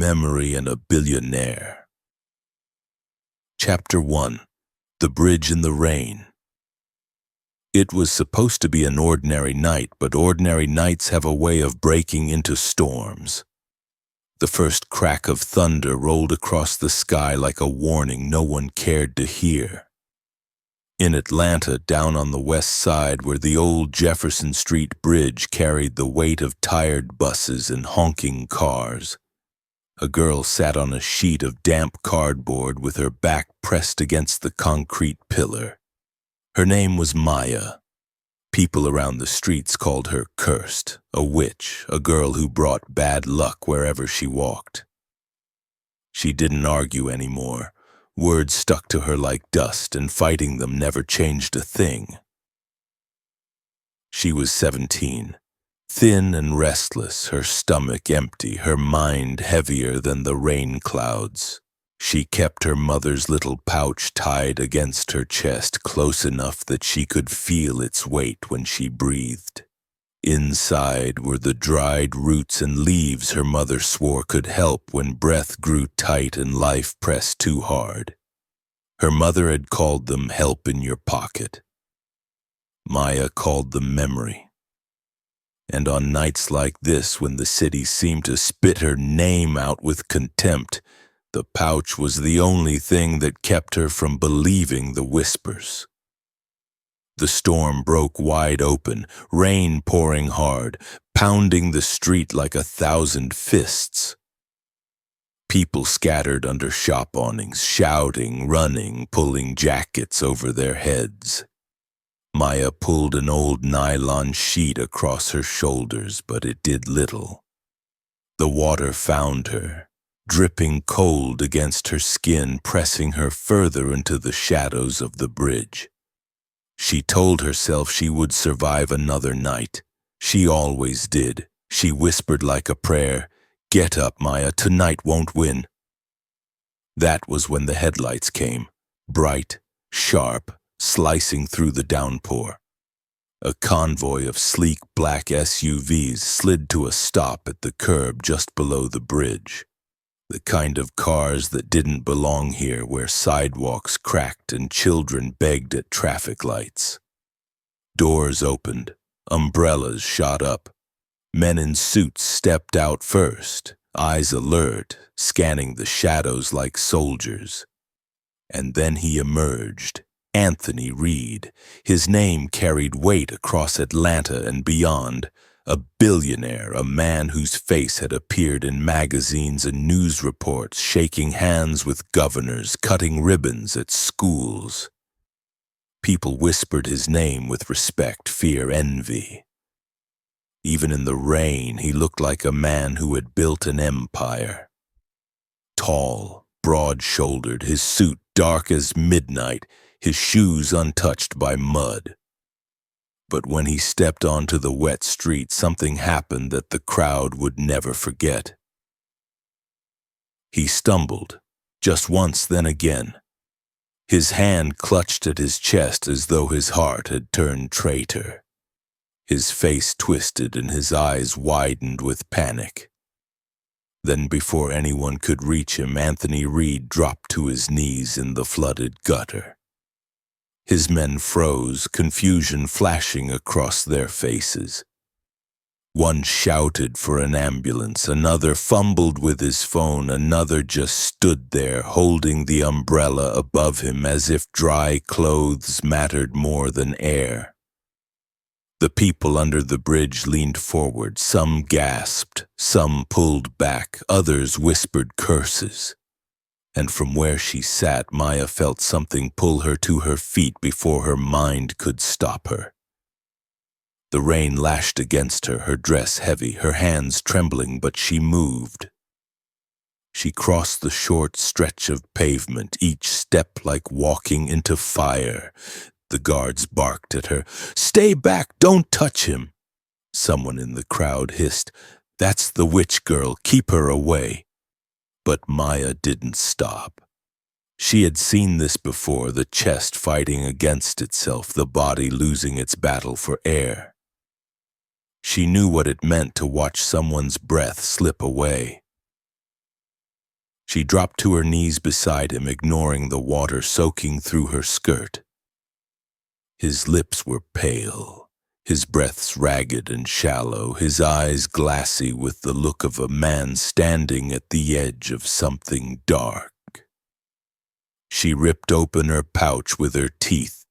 Memory and a Billionaire. Chapter 1. The Bridge in the Rain. It was supposed to be an ordinary night, but ordinary nights have a way of breaking into storms. The first crack of thunder rolled across the sky like a warning no one cared to hear. In Atlanta, down on the west side where the old Jefferson Street Bridge carried the weight of tired buses and honking cars, a girl sat on a sheet of damp cardboard with her back pressed against the concrete pillar. Her name was Maya. People around the streets called her cursed, a witch, a girl who brought bad luck wherever she walked. She didn't argue anymore. Words stuck to her like dust, and fighting them never changed a thing. She was 17, thin and restless, her stomach empty, her mind heavier than the rain clouds. She kept her mother's little pouch tied against her chest close enough that she could feel its weight when she breathed. Inside were the dried roots and leaves her mother swore could help when breath grew tight and life pressed too hard. Her mother had called them help in your pocket. Maya called them memory. And on nights like this, when the city seemed to spit her name out with contempt, the pouch was the only thing that kept her from believing the whispers. The storm broke wide open, rain pouring hard, pounding the street like 1,000 fists. People scattered under shop awnings, shouting, running, pulling jackets over their heads. Maya pulled an old nylon sheet across her shoulders, but it did little. The water found her, dripping cold against her skin, pressing her further into the shadows of the bridge. She told herself she would survive another night. She always did. She whispered like a prayer, "Get up, Maya, tonight won't win." That was when the headlights came, bright, sharp, slicing through the downpour. A convoy of sleek black SUVs slid to a stop at the curb just below the bridge. The kind of cars that didn't belong here, where sidewalks cracked and children begged at traffic lights. Doors opened, umbrellas shot up. Men in suits stepped out first, eyes alert, scanning the shadows like soldiers. And then he emerged, Anthony Reed. His name carried weight across Atlanta and beyond. A billionaire, a man whose face had appeared in magazines and news reports, shaking hands with governors, cutting ribbons at schools. People whispered his name with respect, fear, envy. Even in the rain, he looked like a man who had built an empire. Tall, broad-shouldered, his suit dark as midnight, his shoes untouched by mud. But when he stepped onto the wet street, something happened that the crowd would never forget. He stumbled, just once, then again. His hand clutched at his chest as though his heart had turned traitor. His face twisted and his eyes widened with panic. Then, before anyone could reach him, Anthony Reed dropped to his knees in the flooded gutter. His men froze, confusion flashing across their faces. One shouted for an ambulance, another fumbled with his phone, another just stood there, holding the umbrella above him as if dry clothes mattered more than air. The people under the bridge leaned forward, some gasped, some pulled back, others whispered curses. And from where she sat, Maya felt something pull her to her feet before her mind could stop her. The rain lashed against her, her dress heavy, her hands trembling, but she moved. She crossed the short stretch of pavement, each step like walking into fire. The guards barked at her, "Stay back, don't touch him." Someone in the crowd hissed, "That's the witch girl, keep her away." But Maya didn't stop. She had seen this before, the chest fighting against itself, the body losing its battle for air. She knew what it meant to watch someone's breath slip away. She dropped to her knees beside him, ignoring the water soaking through her skirt. His lips were pale, his breaths ragged and shallow, his eyes glassy with the look of a man standing at the edge of something dark. She ripped open her pouch with her teeth,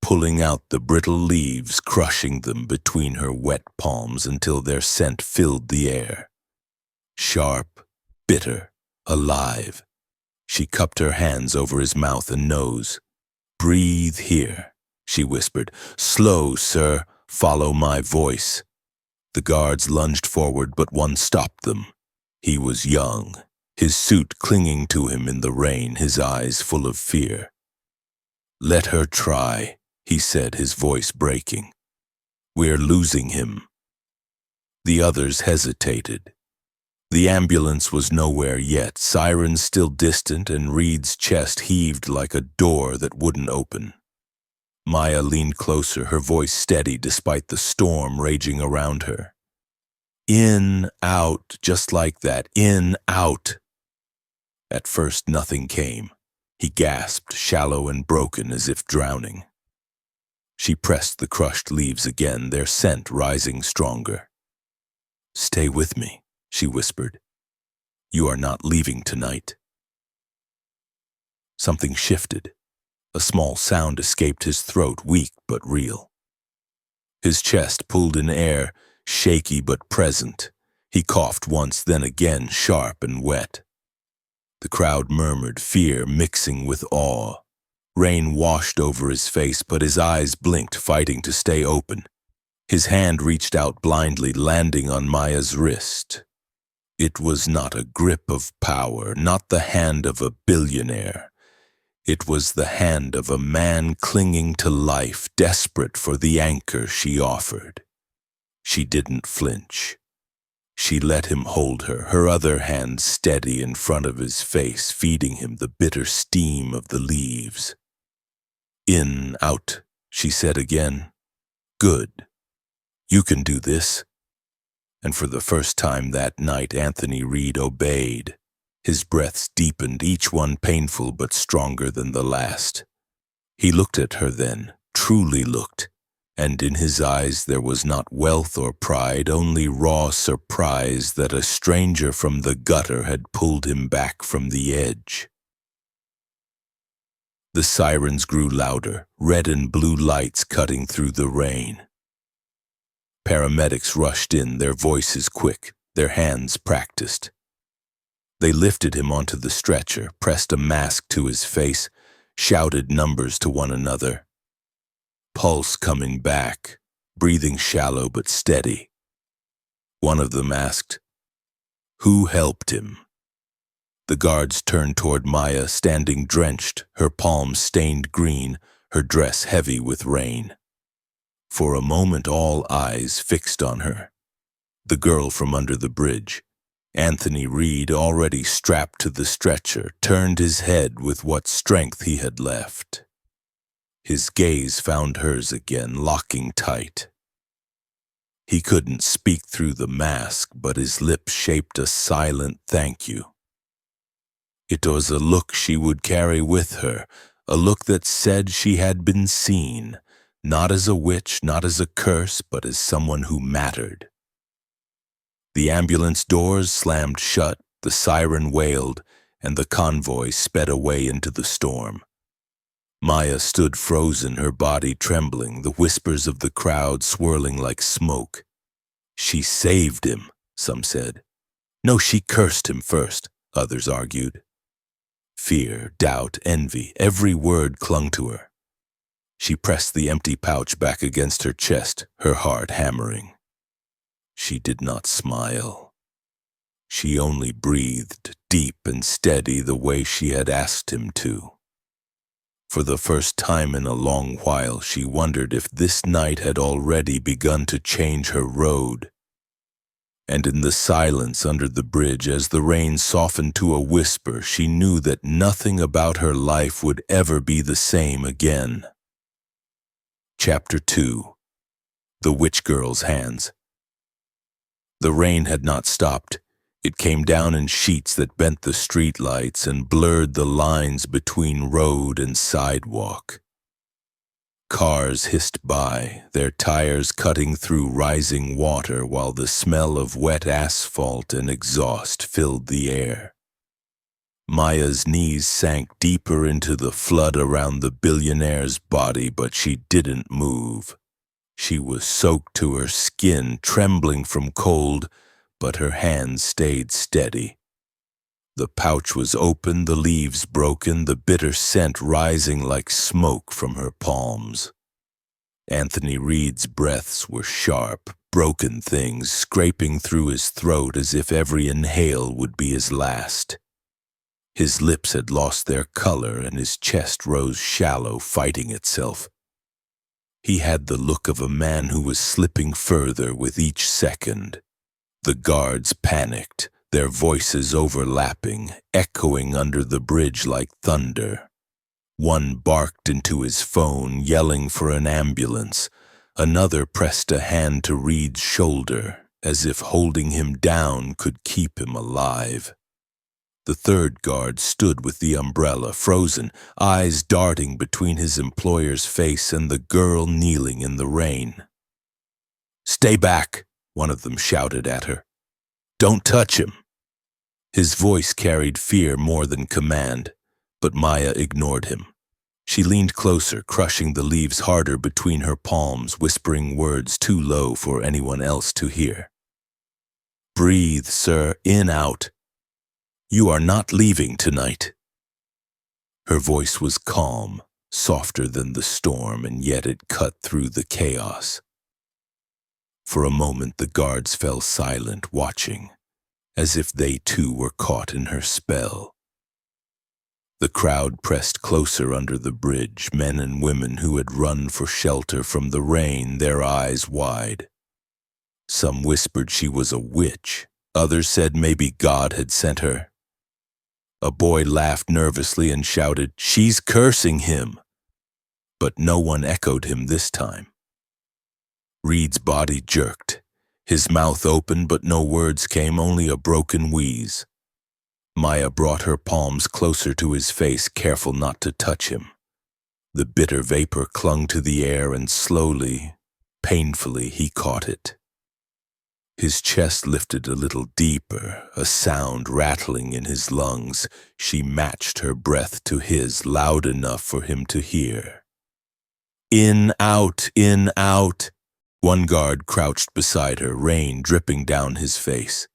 pulling out the brittle leaves, crushing them between her wet palms until their scent filled the air. Sharp, bitter, alive. She cupped her hands over his mouth and nose. "Breathe here," she whispered. "Slow, sir. Follow my voice." The guards lunged forward, but one stopped them. He was young, his suit clinging to him in the rain, his eyes full of fear. "Let her try," he said, his voice breaking. "We're losing him." The others hesitated. The ambulance was nowhere yet, sirens still distant, and Reed's chest heaved like a door that wouldn't open. Maya leaned closer, her voice steady despite the storm raging around her. "In, out, just like that. In, out." At first nothing came. He gasped, shallow and broken as if drowning. She pressed the crushed leaves again, their scent rising stronger. "Stay with me," she whispered. "You are not leaving tonight." Something shifted. A small sound escaped his throat, weak but real. His chest pulled in air, shaky but present. He coughed once, then again, sharp and wet. The crowd murmured, fear mixing with awe. Rain washed over his face, but his eyes blinked, fighting to stay open. His hand reached out blindly, landing on Maya's wrist. It was not a grip of power, not the hand of a billionaire. It was the hand of a man clinging to life, desperate for the anchor she offered. She didn't flinch. She let him hold her, her other hand steady in front of his face, feeding him the bitter steam of the leaves. "In, out," she said again. "Good. You can do this." And for the first time that night, Anthony Reed obeyed. His breaths deepened, each one painful but stronger than the last. He looked at her then, truly looked, and in his eyes there was not wealth or pride, only raw surprise that a stranger from the gutter had pulled him back from the edge. The sirens grew louder, red and blue lights cutting through the rain. Paramedics rushed in, their voices quick, their hands practiced. They lifted him onto the stretcher, pressed a mask to his face, shouted numbers to one another. Pulse coming back, breathing shallow but steady. One of them asked, "Who helped him?" The guards turned toward Maya, standing drenched, her palms stained green, her dress heavy with rain. For a moment all eyes fixed on her. The girl from under the bridge. Anthony Reed, already strapped to the stretcher, turned his head with what strength he had left. His gaze found hers again, locking tight. He couldn't speak through the mask, but his lips shaped a silent thank you. It was a look she would carry with her, a look that said she had been seen, not as a witch, not as a curse, but as someone who mattered. The ambulance doors slammed shut, the siren wailed, and the convoy sped away into the storm. Maya stood frozen, her body trembling, the whispers of the crowd swirling like smoke. "She saved him," some said. "No, she cursed him first," others argued. Fear, doubt, envy, every word clung to her. She pressed the empty pouch back against her chest, her heart hammering. She did not smile. She only breathed, deep and steady, the way she had asked him to. For the first time in a long while, she wondered if this night had already begun to change her road. And in the silence under the bridge, as the rain softened to a whisper, she knew that nothing about her life would ever be the same again. Chapter 2. The Witch Girl's Hands. The rain had not stopped. It came down in sheets that bent the streetlights and blurred the lines between road and sidewalk. Cars hissed by, their tires cutting through rising water while the smell of wet asphalt and exhaust filled the air. Maya's knees sank deeper into the flood around the billionaire's body, but she didn't move. She was soaked to her skin, trembling from cold, but her hands stayed steady. The pouch was open, the leaves broken, the bitter scent rising like smoke from her palms. Anthony Reed's breaths were sharp, broken things scraping through his throat as if every inhale would be his last. His lips had lost their color and his chest rose shallow, fighting itself. He had the look of a man who was slipping further with each second. The guards panicked, their voices overlapping, echoing under the bridge like thunder. One barked into his phone, yelling for an ambulance. Another pressed a hand to Reed's shoulder, as if holding him down could keep him alive. The third guard stood with the umbrella, frozen, eyes darting between his employer's face and the girl kneeling in the rain. "Stay back," one of them shouted at her. "Don't touch him." His voice carried fear more than command, but Maya ignored him. She leaned closer, crushing the leaves harder between her palms, whispering words too low for anyone else to hear. "Breathe, sir, in, out. You are not leaving tonight." Her voice was calm, softer than the storm, and yet it cut through the chaos. For a moment the guards fell silent, watching, as if they too were caught in her spell. The crowd pressed closer under the bridge, men and women who had run for shelter from the rain, their eyes wide. Some whispered she was a witch, others said maybe God had sent her. A boy laughed nervously and shouted, "She's cursing him!" But no one echoed him this time. Reed's body jerked. His mouth opened, but no words came, only a broken wheeze. Maya brought her palms closer to his face, careful not to touch him. The bitter vapor clung to the air, and slowly, painfully, he caught it. His chest lifted a little deeper, a sound rattling in his lungs. She matched her breath to his, loud enough for him to hear. "In, out, in, out." One guard crouched beside her, rain dripping down his face.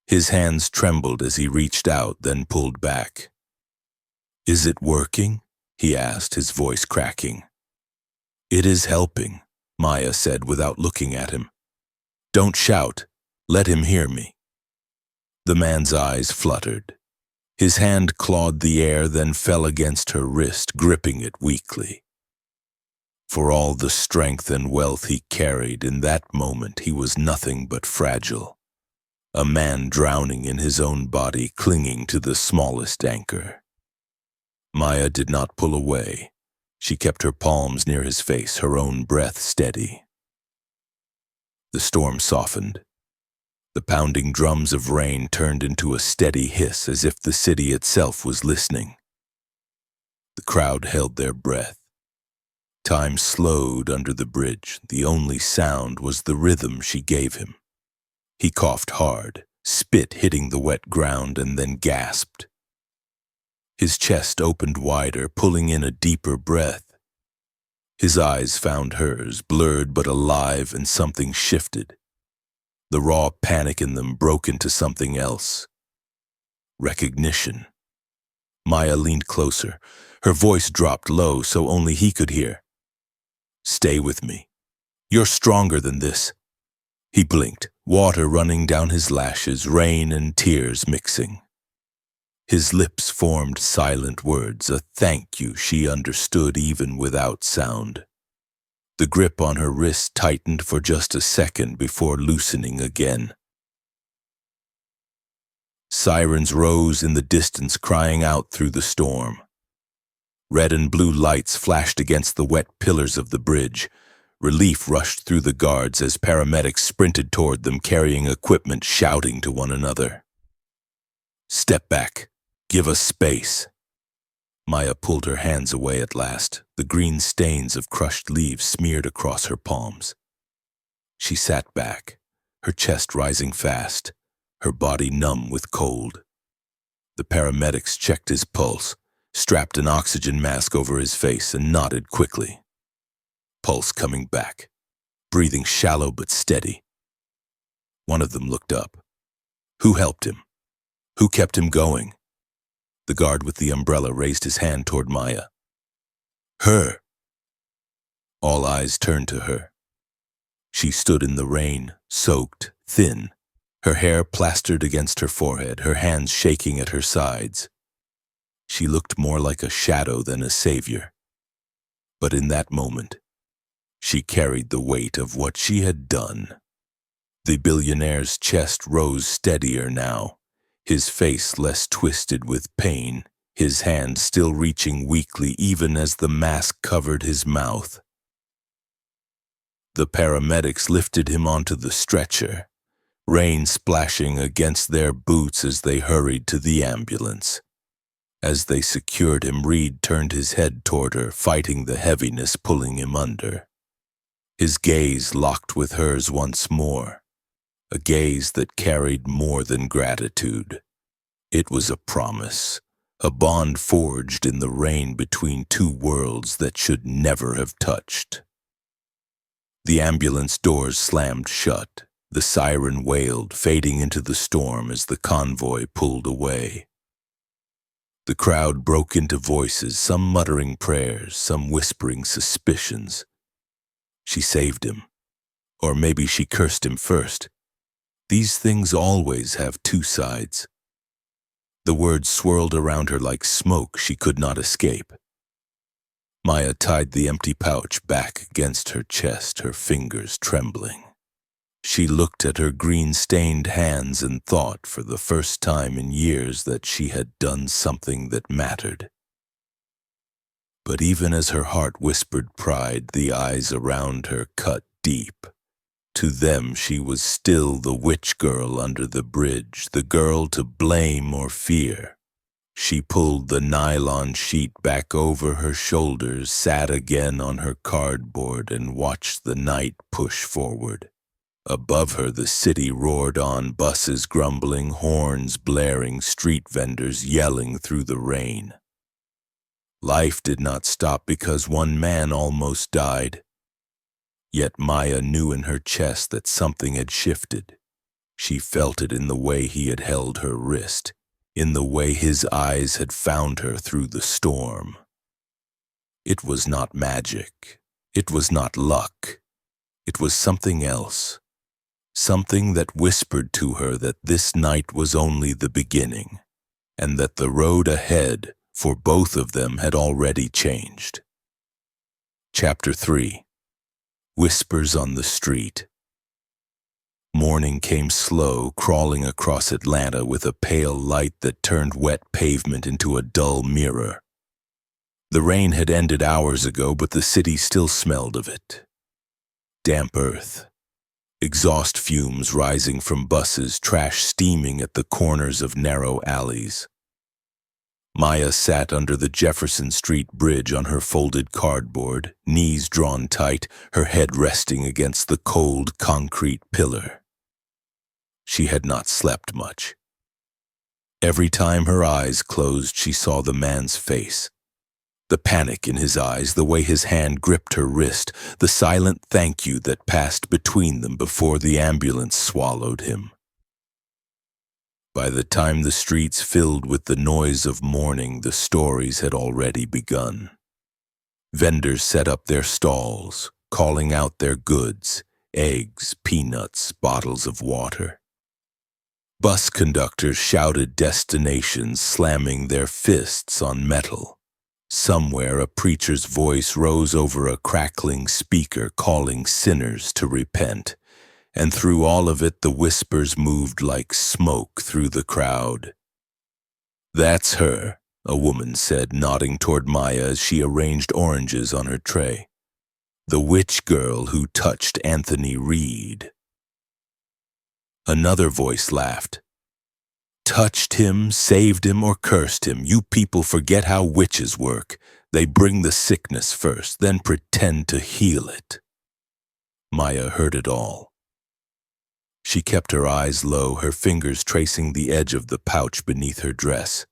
His hands trembled as he reached out, then pulled back. "Is it working?" he asked, his voice cracking. "It is helping," Maya said without looking at him. "Don't shout. Let him hear me." The man's eyes fluttered. His hand clawed the air, then fell against her wrist, gripping it weakly. For all the strength and wealth he carried, in that moment he was nothing but fragile. A man drowning in his own body, clinging to the smallest anchor. Maya did not pull away. She kept her palms near his face, her own breath steady. The storm softened. The pounding drums of rain turned into a steady hiss, as if the city itself was listening. The crowd held their breath. Time slowed under the bridge. The only sound was the rhythm she gave him. He coughed hard, spit hitting the wet ground, and then gasped. His chest opened wider, pulling in a deeper breath. His eyes found hers, blurred but alive, and something shifted. The raw panic in them broke into something else. Recognition. Maya leaned closer. Her voice dropped low so only he could hear. "Stay with me. You're stronger than this." He blinked, water running down his lashes, rain and tears mixing. His lips formed silent words, a thank you she understood even without sound. The grip on her wrist tightened for just a second before loosening again. Sirens rose in the distance, crying out through the storm. Red and blue lights flashed against the wet pillars of the bridge. Relief rushed through the guards as paramedics sprinted toward them, carrying equipment, shouting to one another. Step back. Give us space. Maya pulled her hands away at last, the green stains of crushed leaves smeared across her palms. She sat back, her chest rising fast, her body numb with cold. The paramedics checked his pulse, strapped an oxygen mask over his face, and nodded quickly. Pulse coming back, breathing shallow but steady. One of them looked up. Who helped him? Who kept him going? The guard with the umbrella raised his hand toward Maya. Her. All eyes turned to her. She stood in the rain, soaked, thin, her hair plastered against her forehead, her hands shaking at her sides. She looked more like a shadow than a savior. But in that moment, she carried the weight of what she had done. The billionaire's chest rose steadier now, his face less twisted with pain, his hand still reaching weakly even as the mask covered his mouth. The paramedics lifted him onto the stretcher, rain splashing against their boots as they hurried to the ambulance. As they secured him, Reed turned his head toward her, fighting the heaviness pulling him under. His gaze locked with hers once more, a gaze that carried more than gratitude. It was a promise, a bond forged in the rain between two worlds that should never have touched. The ambulance doors slammed shut, the siren wailed, fading into the storm as the convoy pulled away. The crowd broke into voices, some muttering prayers, some whispering suspicions. She saved him. Or maybe she cursed him first. These things always have two sides. The words swirled around her like smoke she could not escape. Maya tied the empty pouch back against her chest, her fingers trembling. She looked at her green-stained hands and thought for the first time in years that she had done something that mattered. But even as her heart whispered pride, the eyes around her cut deep. To them she was still the witch girl under the bridge, the girl to blame or fear. She pulled the nylon sheet back over her shoulders, sat again on her cardboard, and watched the night push forward. Above her the city roared on, buses grumbling, horns blaring, street vendors yelling through the rain. Life did not stop because one man almost died. Yet Maya knew in her chest that something had shifted. She felt it in the way he had held her wrist, in the way his eyes had found her through the storm. It was not magic. It was not luck. It was something else. Something that whispered to her that this night was only the beginning, and that the road ahead for both of them had already changed. Chapter 3. Whispers on the Street. Morning came slow, crawling across Atlanta with a pale light that turned wet pavement into a dull mirror. The rain had ended hours ago, but the city still smelled of it. Damp earth. Exhaust fumes rising from buses, trash steaming at the corners of narrow alleys. Maya sat under the Jefferson Street Bridge on her folded cardboard, knees drawn tight, her head resting against the cold concrete pillar. She had not slept much. Every time her eyes closed, she saw the man's face. The panic in his eyes, the way his hand gripped her wrist, the silent thank you that passed between them before the ambulance swallowed him. By the time the streets filled with the noise of mourning, the stories had already begun. Vendors set up their stalls, calling out their goods, eggs, peanuts, bottles of water. Bus conductors shouted destinations, slamming their fists on metal. Somewhere a preacher's voice rose over a crackling speaker calling sinners to repent, and through all of it the whispers moved like smoke through the crowd. "That's her," a woman said, nodding toward Maya as she arranged oranges on her tray. "The witch girl who touched Anthony Reed." Another voice laughed. touched him, saved him, or cursed him. You people forget how witches work. They bring the sickness first, then pretend to heal it. Maya heard it all. She kept her eyes low, her fingers tracing the edge of the pouch beneath her dress.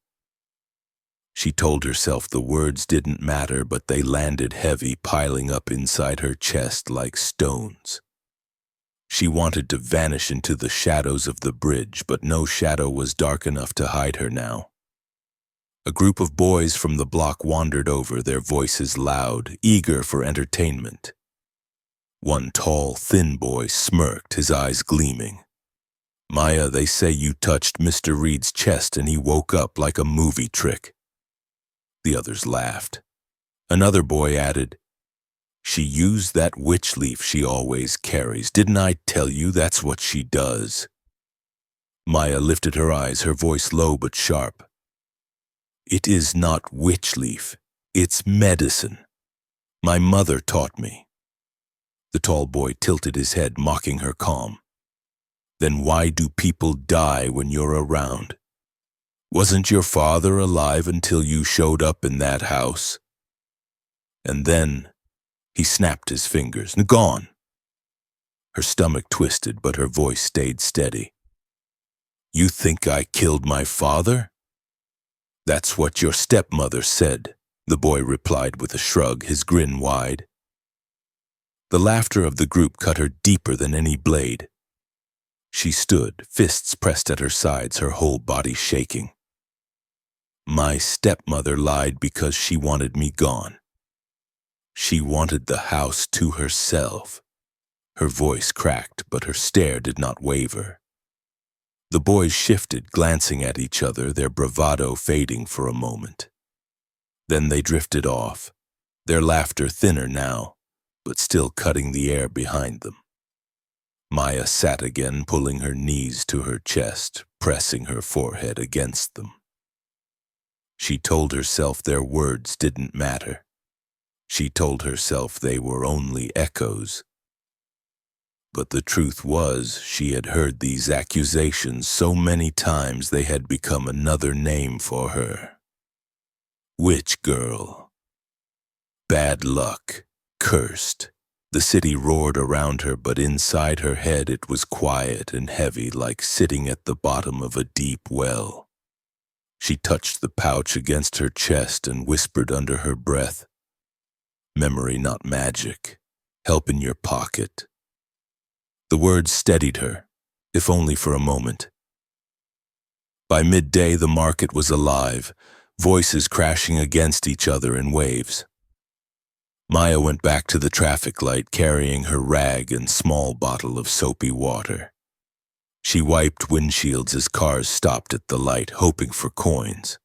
She told herself the words didn't matter, but they landed heavy, piling up inside her chest like stones. She wanted to vanish into the shadows of the bridge, but no shadow was dark enough to hide her now. A group of boys from the block wandered over, their voices loud, eager for entertainment. One tall, thin boy smirked, his eyes gleaming. "Maya, they say you touched Mr. Reed's chest and he woke up like a movie trick." The others laughed. Another boy added, "She used that witch leaf she always carries. Didn't I tell you that's what she does?" Maya lifted her eyes, her voice low but sharp. "It is not witch leaf. It's medicine. My mother taught me." The tall boy tilted his head, mocking her calm. "Then why do people die when you're around? Wasn't your father alive until you showed up in that house?" And then he snapped his fingers. "Gone." Her stomach twisted, but her voice stayed steady. "You think I killed my father?" "That's what your stepmother said," the boy replied with a shrug, his grin wide. The laughter of the group cut her deeper than any blade. She stood, fists pressed at her sides, her whole body shaking. "My stepmother lied because she wanted me gone. She wanted the house to herself." Her voice cracked, but her stare did not waver. The boys shifted, glancing at each other, their bravado fading for a moment. Then they drifted off, their laughter thinner now, but still cutting the air behind them. Maya sat again, pulling her knees to her chest, pressing her forehead against them. She told herself their words didn't matter. She told herself they were only echoes. But the truth was, she had heard these accusations so many times they had become another name for her. Witch girl. Bad luck. Cursed. The city roared around her, but inside her head it was quiet and heavy, like sitting at the bottom of a deep well. She touched the pouch against her chest and whispered under her breath, "Memory, not magic. Help in your pocket." The words steadied her, if only for a moment. By midday, the market was alive, voices crashing against each other in waves. Maya went back to the traffic light, carrying her rag and small bottle of soapy water. She wiped windshields as cars stopped at the light, hoping for coins.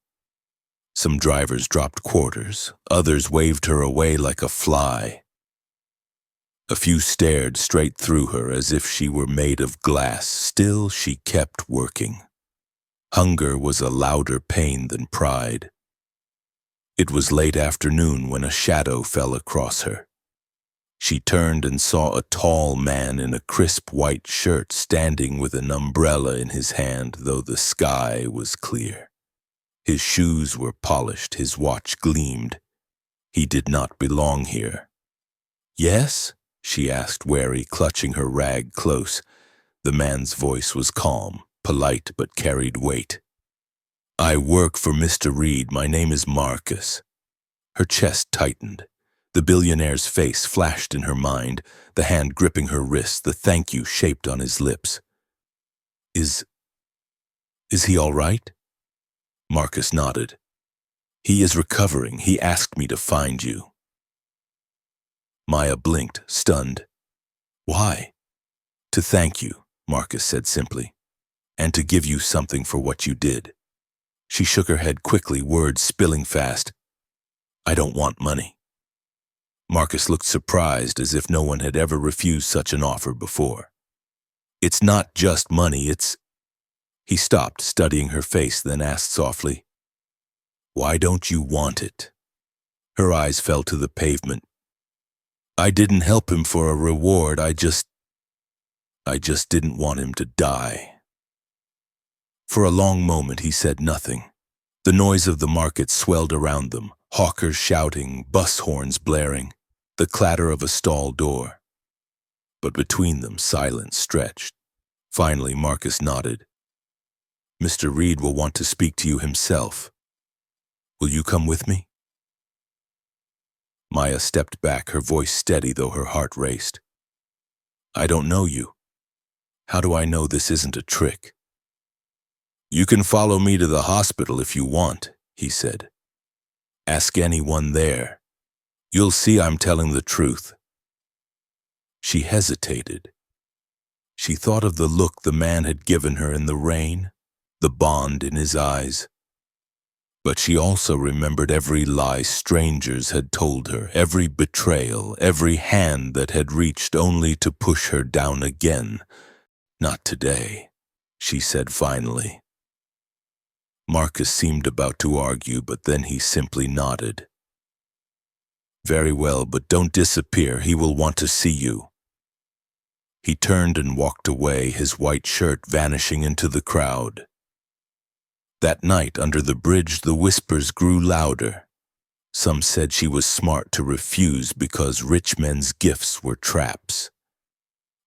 Some drivers dropped quarters, others waved her away like a fly. A few stared straight through her as if she were made of glass. Still, she kept working. Hunger was a louder pain than pride. It was late afternoon when a shadow fell across her. She turned and saw a tall man in a crisp white shirt standing with an umbrella in his hand, though the sky was clear. His shoes were polished, his watch gleamed. He did not belong here. "Yes?" she asked, wary, clutching her rag close. The man's voice was calm, polite, but carried weight. "I work for Mr. Reed. My name is Marcus." Her chest tightened. The billionaire's face flashed in her mind, the hand gripping her wrist, the thank you shaped on his lips. Is he all right?" Marcus nodded. "He is recovering. He asked me to find you." Maya blinked, stunned. "Why?" "To thank you," Marcus said simply, "and to give you something for what you did." She shook her head quickly, words spilling fast. "I don't want money." Marcus looked surprised, as if no one had ever refused such an offer before. "It's not just money, it's—" He stopped, studying her face, then asked softly, "Why don't you want it?" Her eyes fell to the pavement. "I didn't help him for a reward. I just didn't want him to die." For a long moment he said nothing. The noise of the market swelled around them, hawkers shouting, bus horns blaring, the clatter of a stall door. But between them silence stretched. Finally Marcus nodded. "Mr. Reed will want to speak to you himself. Will you come with me?" Maya stepped back, her voice steady though her heart raced. "I don't know you. How do I know this isn't a trick?" "You can follow me to the hospital if you want," he said. "Ask anyone there. You'll see I'm telling the truth." She hesitated. She thought of the look the man had given her in the rain, the bond in his eyes. But she also remembered every lie strangers had told her, every betrayal, every hand that had reached only to push her down again. "Not today," she said finally. Marcus seemed about to argue, but then he simply nodded. "Very well, but don't disappear. He will want to see you." He turned and walked away, his white shirt vanishing into the crowd. That night under the bridge the whispers grew louder. Some said she was smart to refuse because rich men's gifts were traps.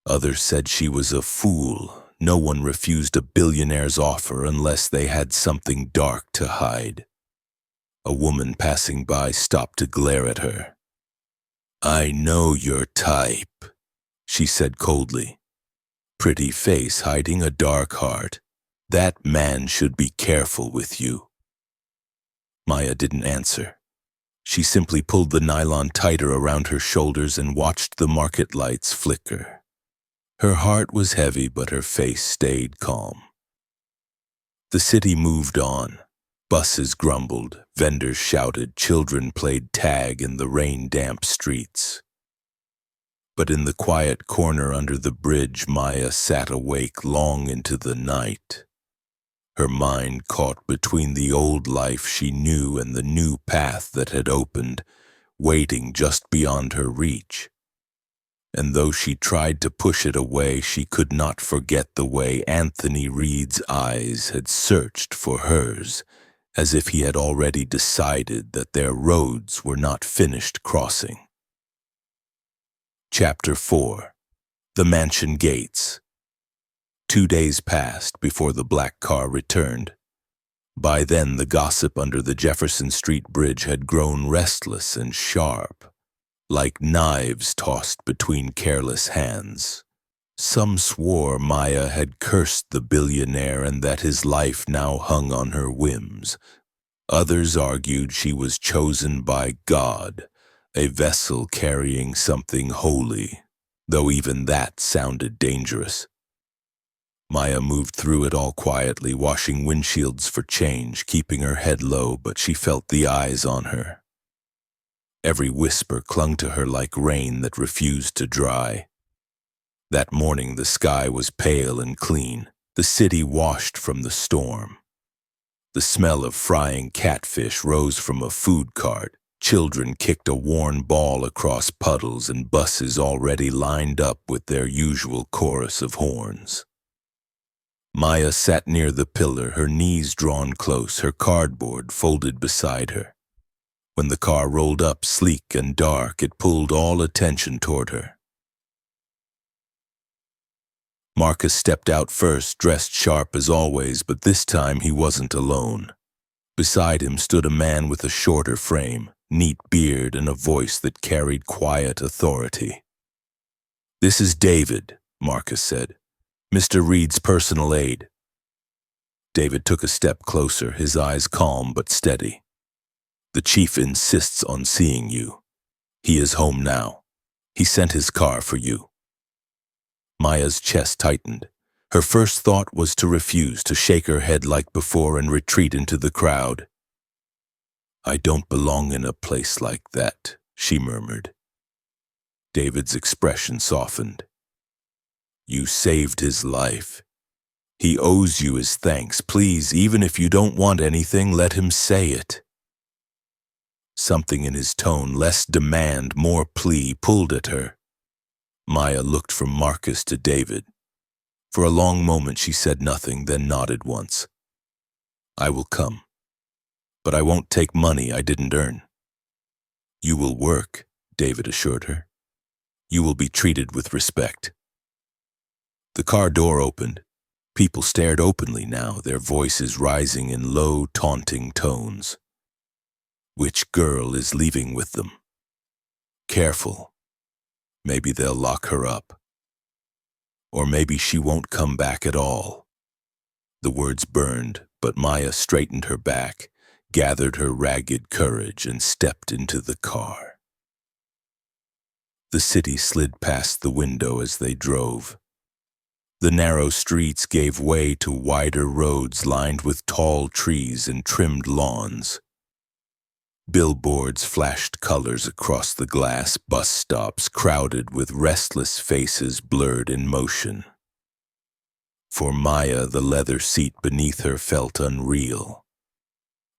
Others said she was a fool. No one refused a billionaire's offer unless they had something dark to hide. A woman passing by stopped to glare at her. "I know your type," she said coldly. "Pretty face hiding a dark heart. That man should be careful with you." Maya didn't answer. She simply pulled the nylon tighter around her shoulders and watched the market lights flicker. Her heart was heavy, but her face stayed calm. The city moved on. Buses grumbled, vendors shouted, children played tag in the rain-damp streets. But in the quiet corner under the bridge, Maya sat awake long into the night. Her mind caught between the old life she knew and the new path that had opened, waiting just beyond her reach. And though she tried to push it away, she could not forget the way Anthony Reed's eyes had searched for hers, as if he had already decided that their roads were not finished crossing. Chapter 4. The Mansion Gates. 2 days passed before the black car returned. By then the gossip under the Jefferson Street Bridge had grown restless and sharp, like knives tossed between careless hands. Some swore Maya had cursed the billionaire and that his life now hung on her whims. Others argued she was chosen by God, a vessel carrying something holy, though even that sounded dangerous. Maya moved through it all quietly, washing windshields for change, keeping her head low, but she felt the eyes on her. Every whisper clung to her like rain that refused to dry. That morning the sky was pale and clean, the city washed from the storm. The smell of frying catfish rose from a food cart. Children kicked a worn ball across puddles, and buses already lined up with their usual chorus of horns. Maya sat near the pillar, her knees drawn close, her cardboard folded beside her. When the car rolled up sleek and dark, it pulled all attention toward her. Marcus stepped out first, dressed sharp as always, but this time he wasn't alone. Beside him stood a man with a shorter frame, neat beard, and a voice that carried quiet authority. "This is David," Marcus said. "Mr. Reed's personal aide." David took a step closer, his eyes calm but steady. "The chief insists on seeing you. He is home now. He sent his car for you." Maya's chest tightened. Her first thought was to refuse, to shake her head like before and retreat into the crowd. "I don't belong in a place like that," she murmured. David's expression softened. "You saved his life. He owes you his thanks. Please, even if you don't want anything, let him say it." Something in his tone, less demand, more plea, pulled at her. Maya looked from Marcus to David. For a long moment she said nothing, then nodded once. "I will come. But I won't take money I didn't earn." "You will work," David assured her. "You will be treated with respect." The car door opened. People stared openly now, their voices rising in low, taunting tones. "Which girl is leaving with them? Careful. Maybe they'll lock her up. Or maybe she won't come back at all." The words burned, but Maya straightened her back, gathered her ragged courage, and stepped into the car. The city slid past the window as they drove. The narrow streets gave way to wider roads lined with tall trees and trimmed lawns. Billboards flashed colors across the glass bus stops, crowded with restless faces blurred in motion. For Maya, the leather seat beneath her felt unreal.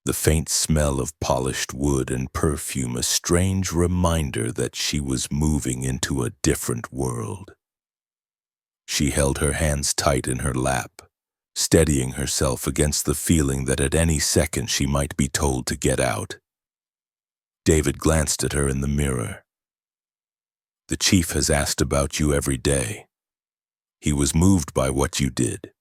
The faint smell of polished wood and perfume, a strange reminder that she was moving into a different world. She held her hands tight in her lap, steadying herself against the feeling that at any second she might be told to get out. David glanced at her in the mirror. "The chief has asked about you every day. He was moved by what you did."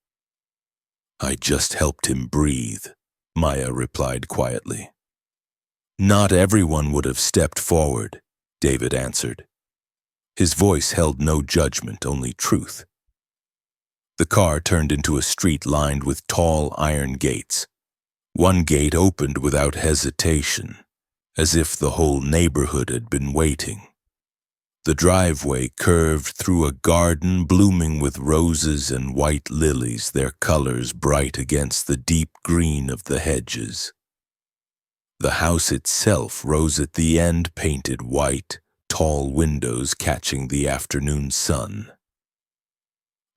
"I just helped him breathe," Maya replied quietly. "Not everyone would have stepped forward," David answered. His voice held no judgment, only truth. The car turned into a street lined with tall iron gates. One gate opened without hesitation, as if the whole neighborhood had been waiting. The driveway curved through a garden blooming with roses and white lilies, their colors bright against the deep green of the hedges. The house itself rose at the end, painted white, tall windows catching the afternoon sun.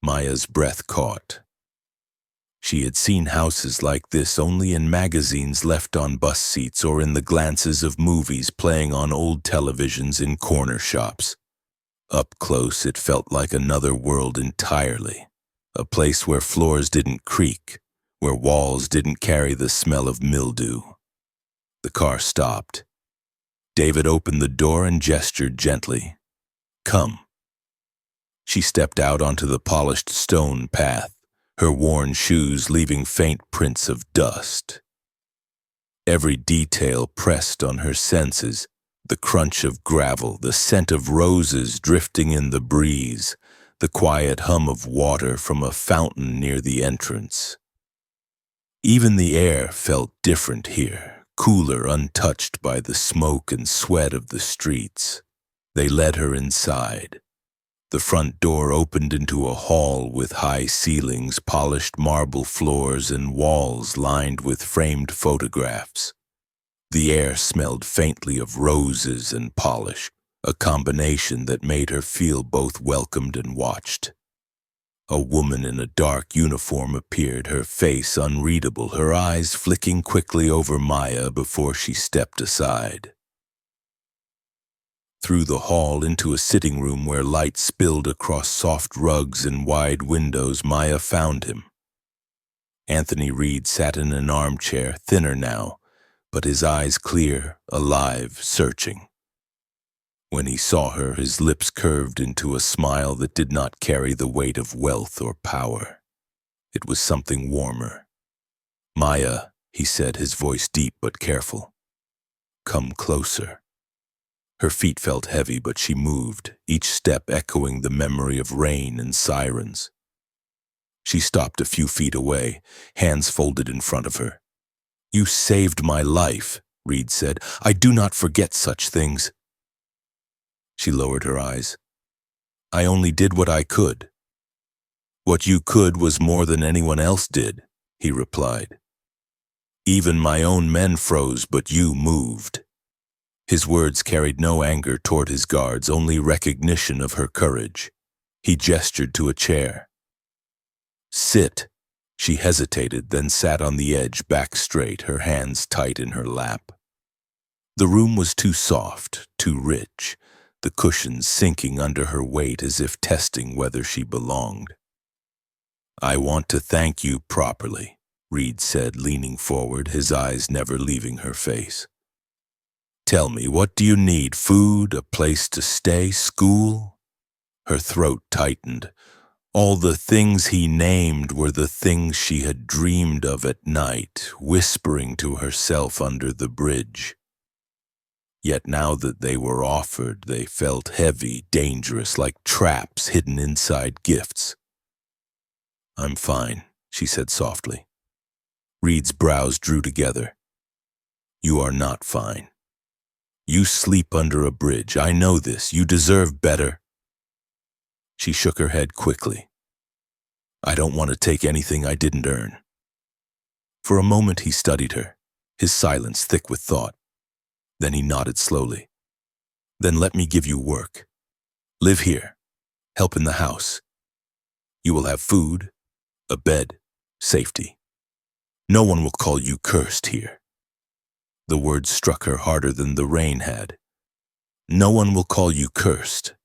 Maya's breath caught. She had seen houses like this only in magazines left on bus seats or in the glances of movies playing on old televisions in corner shops. Up close, it felt like another world entirely, a place where floors didn't creak, where walls didn't carry the smell of mildew. The car stopped. David opened the door and gestured gently. "Come." She stepped out onto the polished stone path, her worn shoes leaving faint prints of dust. Every detail pressed on her senses, the crunch of gravel, the scent of roses drifting in the breeze, the quiet hum of water from a fountain near the entrance. Even the air felt different here, cooler, untouched by the smoke and sweat of the streets. They led her inside. The front door opened into a hall with high ceilings, polished marble floors, and walls lined with framed photographs. The air smelled faintly of roses and polish, a combination that made her feel both welcomed and watched. A woman in a dark uniform appeared, her face unreadable, her eyes flicking quickly over Maya before she stepped aside. Through the hall into a sitting room where light spilled across soft rugs and wide windows, Maya found him. Anthony Reed sat in an armchair, thinner now, but his eyes clear, alive, searching. When he saw her, his lips curved into a smile that did not carry the weight of wealth or power. It was something warmer. "Maya," he said, his voice deep but careful. "Come closer." Her feet felt heavy, but she moved, each step echoing the memory of rain and sirens. She stopped a few feet away, hands folded in front of her. "You saved my life," Reed said. "I do not forget such things." She lowered her eyes. "I only did what I could." "What you could was more than anyone else did," he replied. "Even my own men froze, but you moved." His words carried no anger toward his guards, only recognition of her courage. He gestured to a chair. "Sit." She hesitated, then sat on the edge, back straight, her hands tight in her lap. The room was too soft, too rich, the cushions sinking under her weight as if testing whether she belonged. I want to thank you properly, Reed said, leaning forward, his eyes never leaving her face. Tell me, what do you need? Food, a place to stay, school? Her throat tightened. All the things he named were the things she had dreamed of at night, whispering to herself under the bridge. Yet now that they were offered, they felt heavy, dangerous, like traps hidden inside gifts. I'm fine, she said softly. Reed's brows drew together. You are not fine. You sleep under a bridge. I know this. You deserve better. She shook her head quickly. I don't want to take anything I didn't earn. For a moment he studied her, his silence thick with thought. Then he nodded slowly. Then let me give you work. Live here. Help in the house. You will have food, a bed, safety. No one will call you cursed here. The words struck her harder than the rain had. No one will call you cursed.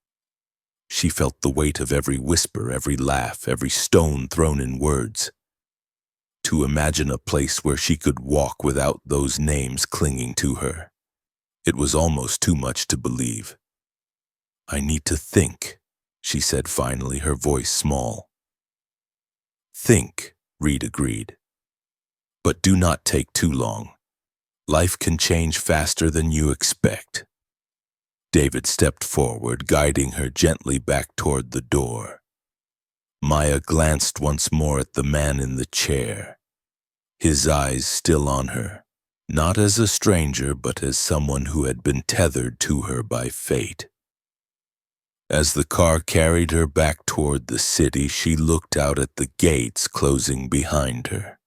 She felt the weight of every whisper, every laugh, every stone thrown in words. To imagine a place where she could walk without those names clinging to her. It was almost too much to believe. I need to think, she said finally, her voice small. Think, Reed agreed. But do not take too long. Life can change faster than you expect. David stepped forward, guiding her gently back toward the door. Maya glanced once more at the man in the chair, his eyes still on her, not as a stranger but as someone who had been tethered to her by fate. As the car carried her back toward the city, she looked out at the gates closing behind her.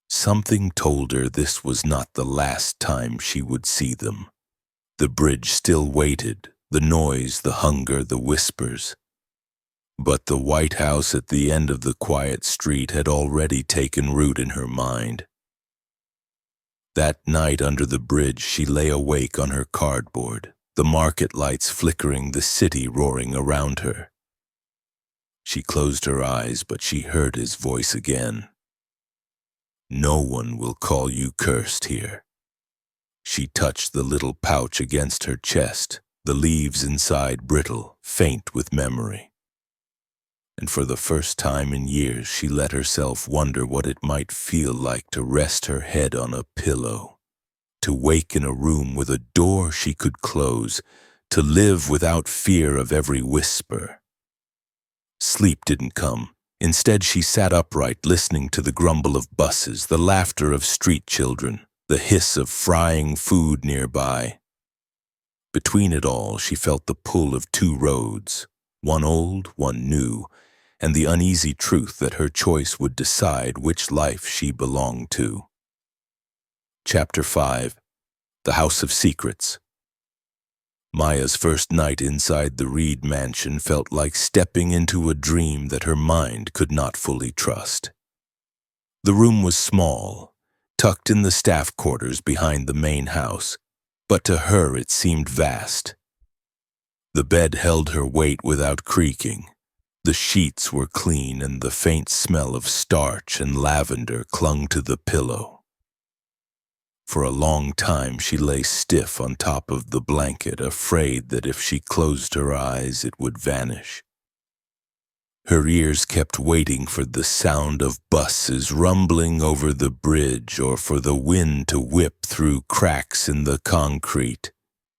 Something told her this was not the last time she would see them. The bridge still waited, the noise, the hunger, the whispers. But the White House at the end of the quiet street had already taken root in her mind. That night under the bridge, she lay awake on her cardboard, the market lights flickering, the city roaring around her. She closed her eyes, but she heard his voice again. No one will call you cursed here. She touched the little pouch against her chest, the leaves inside brittle, faint with memory. And for the first time in years, she let herself wonder what it might feel like to rest her head on a pillow, to wake in a room with a door she could close, to live without fear of every whisper. Sleep didn't come. Instead, she sat upright, listening to the grumble of buses, the laughter of street children, the hiss of frying food nearby. Between it all, she felt the pull of two roads, one old, one new, and the uneasy truth that her choice would decide which life she belonged to. Chapter 5. The House of Secrets. Maya's first night inside the Reed mansion felt like stepping into a dream that her mind could not fully trust. The room was small, tucked in the staff quarters behind the main house, but to her it seemed vast. The bed held her weight without creaking. The sheets were clean and the faint smell of starch and lavender clung to the pillow. For a long time she lay stiff on top of the blanket, afraid that if she closed her eyes it would vanish. Her ears kept waiting for the sound of buses rumbling over the bridge or for the wind to whip through cracks in the concrete.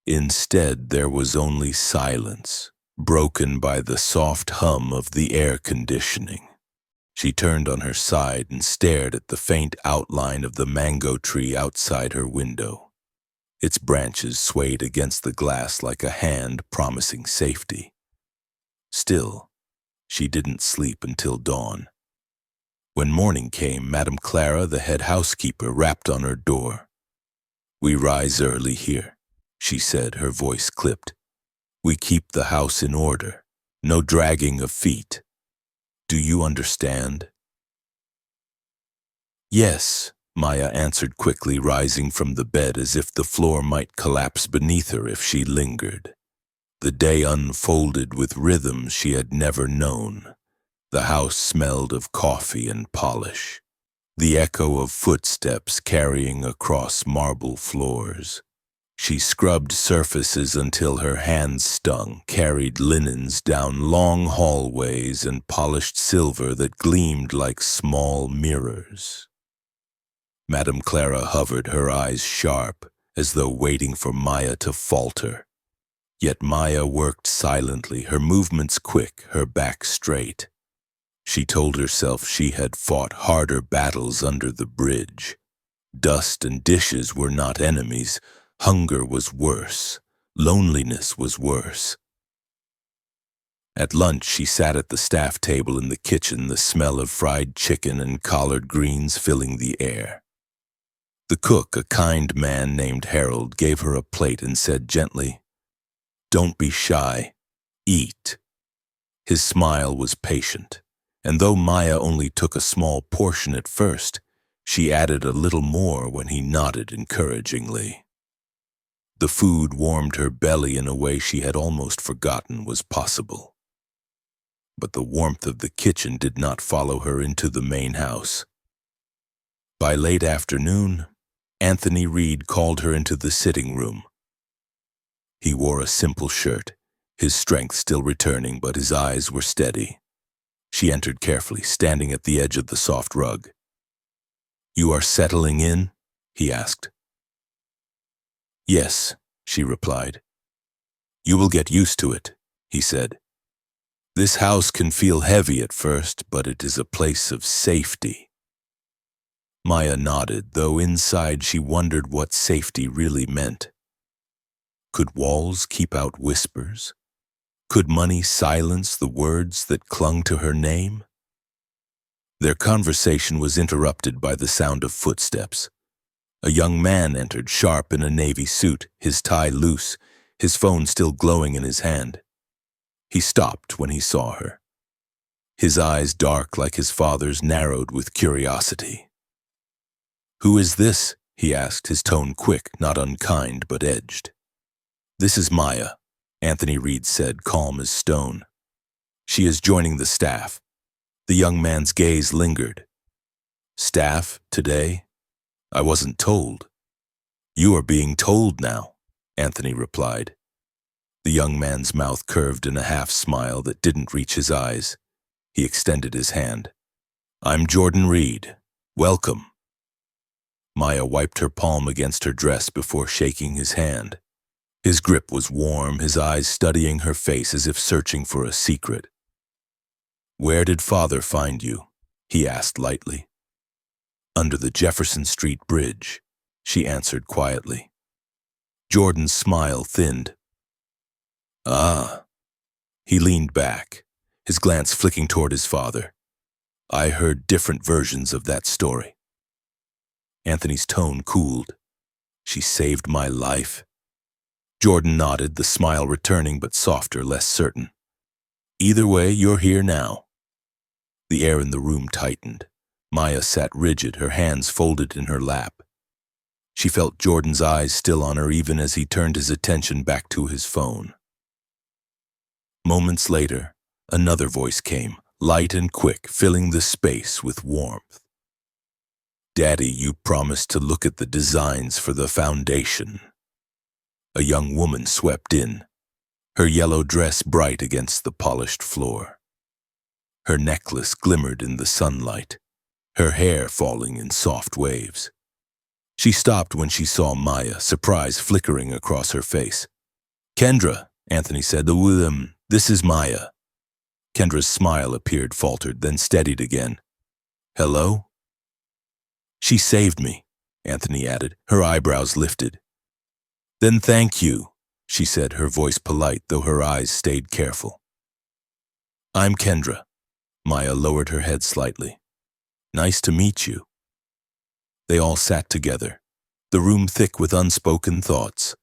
Instead, there was only silence, broken by the soft hum of the air conditioning. She turned on her side and stared at the faint outline of the mango tree outside her window. Its branches swayed against the glass like a hand promising safety. Still, she didn't sleep until dawn. When morning came, Madame Clara, the head housekeeper, rapped on her door. "We rise early here," she said, her voice clipped. "We keep the house in order. No dragging of feet. Do you understand?" "Yes," Maya answered quickly, rising from the bed as if the floor might collapse beneath her if she lingered. The day unfolded with rhythms she had never known. The house smelled of coffee and polish, the echo of footsteps carrying across marble floors. She scrubbed surfaces until her hands stung, carried linens down long hallways, and polished silver that gleamed like small mirrors. Madame Clara hovered, her eyes sharp, as though waiting for Maya to falter. Yet Maya worked silently, her movements quick, her back straight. She told herself she had fought harder battles under the bridge. Dust and dishes were not enemies. Hunger was worse. Loneliness was worse. At lunch, she sat at the staff table in the kitchen, the smell of fried chicken and collard greens filling the air. The cook, a kind man named Harold, gave her a plate and said gently, "Don't be shy. Eat." His smile was patient, and though Maya only took a small portion at first, she added a little more when he nodded encouragingly. The food warmed her belly in a way she had almost forgotten was possible. But the warmth of the kitchen did not follow her into the main house. By late afternoon, Anthony Reed called her into the sitting room. He wore a simple shirt, his strength still returning, but his eyes were steady. She entered carefully, standing at the edge of the soft rug. "You are settling in?" he asked. "Yes," she replied. "You will get used to it," he said. "This house can feel heavy at first, but it is a place of safety." Maya nodded, though inside she wondered what safety really meant. Could walls keep out whispers? Could money silence the words that clung to her name? Their conversation was interrupted by the sound of footsteps. A young man entered, sharp in a navy suit, his tie loose, his phone still glowing in his hand. He stopped when he saw her. His eyes, dark like his father's, narrowed with curiosity. "Who is this?" he asked, his tone quick, not unkind, but edged. "This is Maya," Anthony Reed said, calm as stone. "She is joining the staff." The young man's gaze lingered. "Staff, today? I wasn't told." "You are being told now," Anthony replied. The young man's mouth curved in a half-smile that didn't reach his eyes. He extended his hand. "I'm Jordan Reed. Welcome." Maya wiped her palm against her dress before shaking his hand. His grip was warm, his eyes studying her face as if searching for a secret. "Where did Father find you?" he asked lightly. "Under the Jefferson Street Bridge," she answered quietly. Jordan's smile thinned. "Ah." He leaned back, his glance flicking toward his father. "I heard different versions of that story." Anthony's tone cooled. "She saved my life." Jordan nodded, the smile returning but softer, less certain. "Either way, you're here now." The air in the room tightened. Maya sat rigid, her hands folded in her lap. She felt Jordan's eyes still on her even as he turned his attention back to his phone. Moments later, another voice came, light and quick, filling the space with warmth. "Daddy, you promised to look at the designs for the foundation." A young woman swept in, her yellow dress bright against the polished floor. Her necklace glimmered in the sunlight, her hair falling in soft waves. She stopped when she saw Maya, surprise flickering across her face. "Kendra," Anthony said, "this is Maya." Kendra's smile appeared faltered, then steadied again. "Hello?" "She saved me," Anthony added, her eyebrows lifted. "Then thank you," she said, her voice polite, though her eyes stayed careful. "I'm Kendra." Maya lowered her head slightly. "Nice to meet you." They all sat together, the room thick with unspoken thoughts.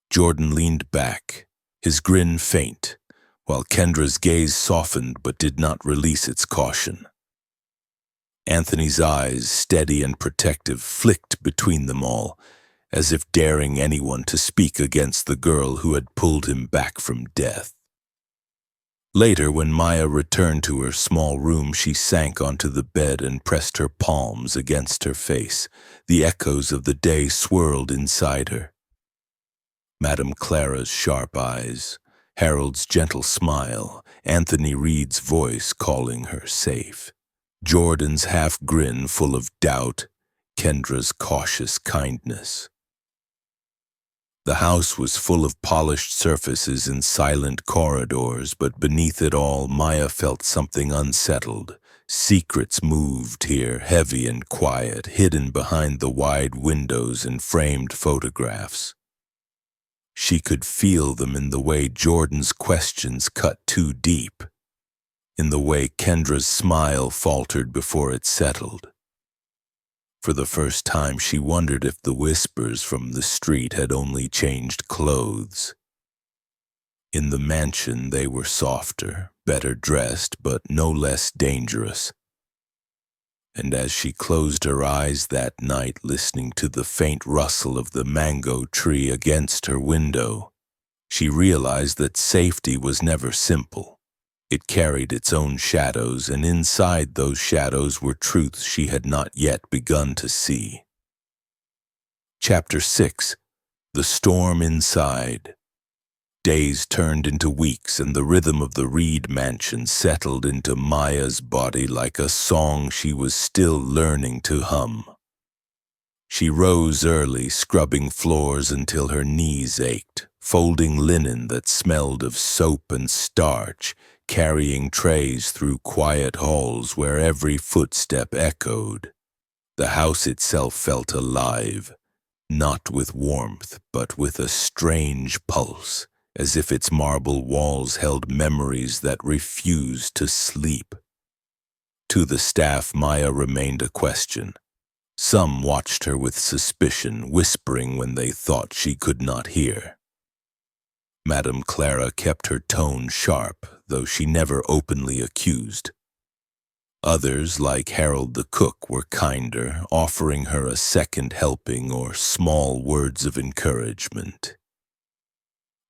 Jordan leaned back, his grin faint, while Kendra's gaze softened but did not release its caution. Anthony's eyes, steady and protective, flicked between them all, as if daring anyone to speak against the girl who had pulled him back from death. Later, when Maya returned to her small room, she sank onto the bed and pressed her palms against her face. The echoes of the day swirled inside her. Madame Clara's sharp eyes, Harold's gentle smile, Anthony Reed's voice calling her safe, Jordan's half grin full of doubt, Kendra's cautious kindness. The house was full of polished surfaces and silent corridors, but beneath it all, Maya felt something unsettled. Secrets moved here, heavy and quiet, hidden behind the wide windows and framed photographs. She could feel them in the way Jordan's questions cut too deep, in the way Kendra's smile faltered before it settled. For the first time, she wondered if the whispers from the street had only changed clothes. In the mansion, they were softer, better dressed, but no less dangerous. And as she closed her eyes that night, listening to the faint rustle of the mango tree against her window, she realized that safety was never simple. It carried its own shadows, and inside those shadows were truths she had not yet begun to see. Chapter 6. The Storm Inside. Days turned into weeks, and the rhythm of the Reed mansion settled into Maya's body like a song she was still learning to hum. She rose early, scrubbing floors until her knees ached, folding linen that smelled of soap and starch, carrying trays through quiet halls where every footstep echoed. The house itself felt alive, not with warmth, but with a strange pulse, as if its marble walls held memories that refused to sleep. To the staff, Maya remained a question. Some watched her with suspicion, whispering when they thought she could not hear. Madame Clara kept her tone sharp, though she never openly accused. Others, like Harold the cook, were kinder, offering her a second helping or small words of encouragement.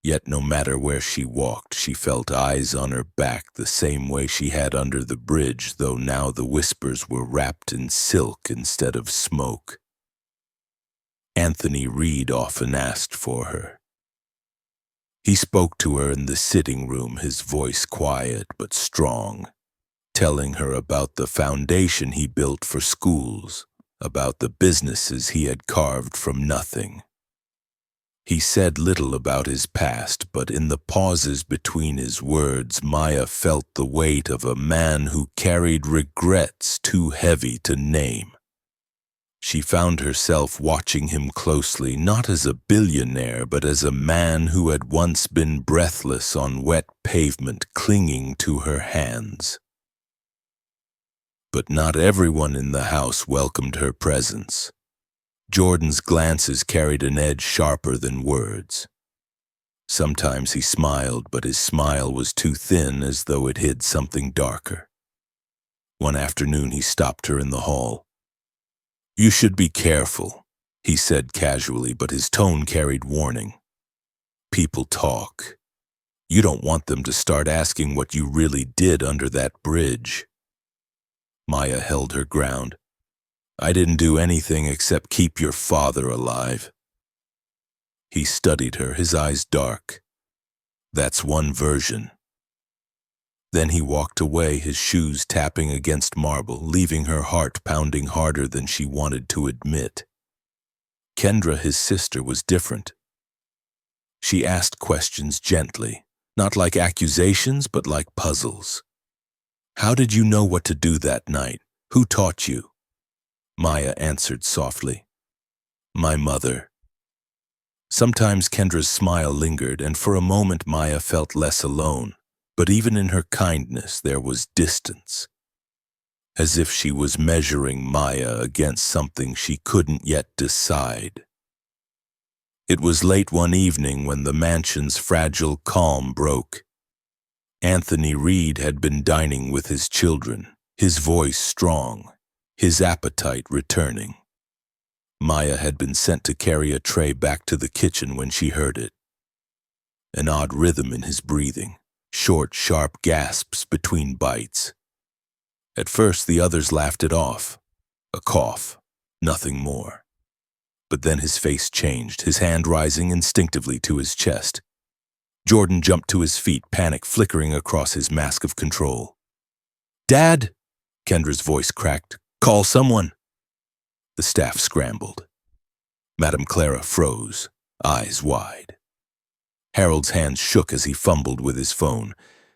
Yet no matter where she walked, she felt eyes on her back the same way she had under the bridge, though now the whispers were wrapped in silk instead of smoke. Anthony Reed often asked for her. He spoke to her in the sitting room, his voice quiet but strong, telling her about the foundation he built for schools, about the businesses he had carved from nothing. He said little about his past, but in the pauses between his words, Maya felt the weight of a man who carried regrets too heavy to name. She found herself watching him closely, not as a billionaire, but as a man who had once been breathless on wet pavement, clinging to her hands. But not everyone in the house welcomed her presence. Jordan's glances carried an edge sharper than words. Sometimes he smiled, but his smile was too thin, as though it hid something darker. One afternoon he stopped her in the hall. "You should be careful," he said casually, but his tone carried warning. "People talk. You don't want them to start asking what you really did under that bridge." Maya held her ground. "I didn't do anything except keep your father alive." He studied her, his eyes dark. "That's one version." Then he walked away, his shoes tapping against marble, leaving her heart pounding harder than she wanted to admit. Kendra, his sister, was different. She asked questions gently, not like accusations, but like puzzles. "How did you know what to do that night? Who taught you?" Maya answered softly, "My mother." Sometimes Kendra's smile lingered, and for a moment Maya felt less alone. But even in her kindness there was distance, as if she was measuring Maya against something she couldn't yet decide. It was late one evening when the mansion's fragile calm broke. Anthony Reed had been dining with his children, his voice strong, his appetite returning. Maya had been sent to carry a tray back to the kitchen when she heard it. An odd rhythm in his breathing, short, sharp gasps between bites. At first, the others laughed it off. A cough, nothing more. But then his face changed, his hand rising instinctively to his chest. Jordan jumped to his feet, panic flickering across his mask of control. "Dad!" Kendra's voice cracked. "Call someone!" The staff scrambled. Madame Clara froze, eyes wide. Harold's hands shook as he fumbled with his phone.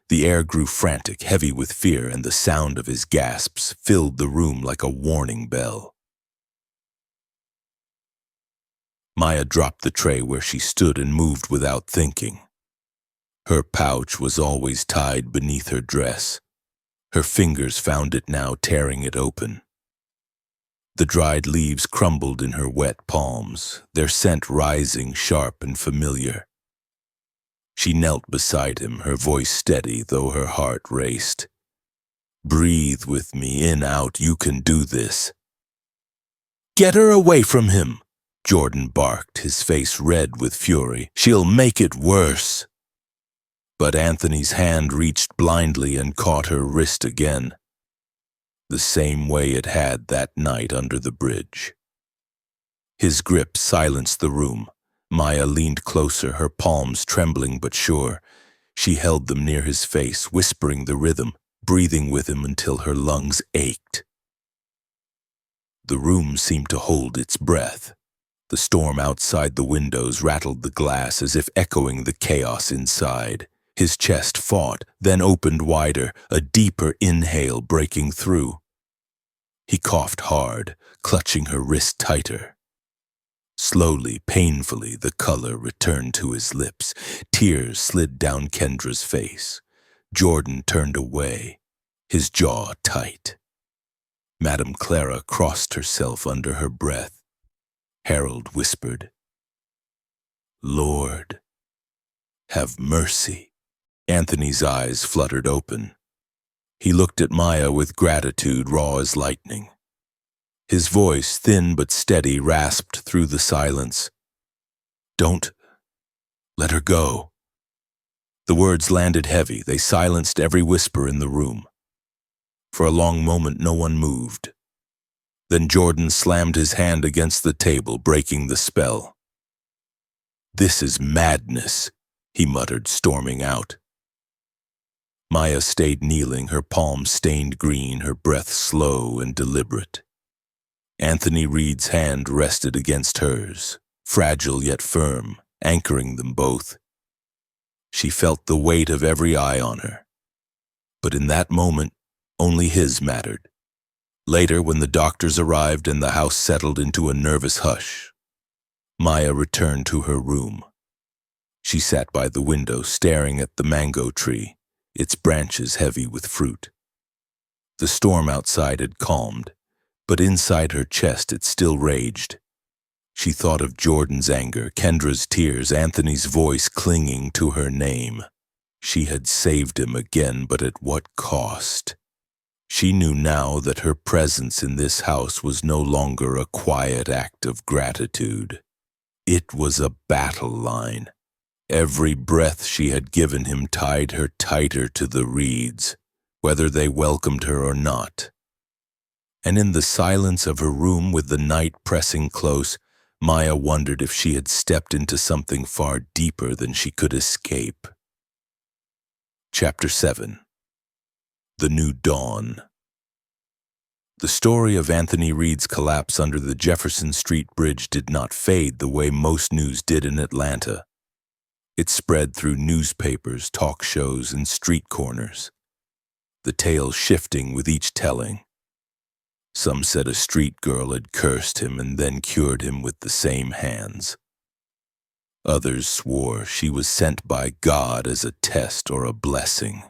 The air grew frantic, heavy with fear, and the sound of his gasps filled the room like a warning bell. Maya dropped the tray where she stood and moved without thinking. Her pouch was always tied beneath her dress. Her fingers found it now, tearing it open. The dried leaves crumbled in her wet palms, their scent rising sharp and familiar. She knelt beside him, her voice steady, though her heart raced. "Breathe with me, in, out, you can do this." "Get her away from him!" Jordan barked, his face red with fury. "She'll make it worse." But Anthony's hand reached blindly and caught her wrist again, the same way it had that night under the bridge. His grip silenced the room. Maya leaned closer, her palms trembling but sure. She held them near his face, whispering the rhythm, breathing with him until her lungs ached. The room seemed to hold its breath. The storm outside the windows rattled the glass as if echoing the chaos inside. His chest fought, then opened wider, a deeper inhale breaking through. He coughed hard, clutching her wrist tighter. Slowly, painfully, the color returned to his lips. Tears slid down Kendra's face. Jordan turned away, his jaw tight. Madame Clara crossed herself under her breath. Harold whispered, "Lord, have mercy." Anthony's eyes fluttered open. He looked at Maya with gratitude raw as lightning. His voice, thin but steady, rasped through the silence. "Don't let her go." The words landed heavy. They silenced every whisper in the room. For a long moment, no one moved. Then Jordan slammed his hand against the table, breaking the spell. "This is madness," he muttered, storming out. Maya stayed kneeling, her palms stained green, her breath slow and deliberate. Anthony Reed's hand rested against hers, fragile yet firm, anchoring them both. She felt the weight of every eye on her. But in that moment, only his mattered. Later, when the doctors arrived and the house settled into a nervous hush, Maya returned to her room. She sat by the window, staring at the mango tree, its branches heavy with fruit. The storm outside had calmed, but inside her chest it still raged. She thought of Jordan's anger, Kendra's tears, Anthony's voice clinging to her name. She had saved him again, but at what cost? She knew now that her presence in this house was no longer a quiet act of gratitude. It was a battle line. Every breath she had given him tied her tighter to the Reeds, whether they welcomed her or not. And in the silence of her room, with the night pressing close, Maya wondered if she had stepped into something far deeper than she could escape. Chapter 7. The New Dawn. The story of Anthony Reed's collapse under the Jefferson Street Bridge did not fade the way most news did in Atlanta. It spread through newspapers, talk shows, and street corners, the tale shifting with each telling. Some said a street girl had cursed him and then cured him with the same hands. Others swore she was sent by God as a test or a blessing.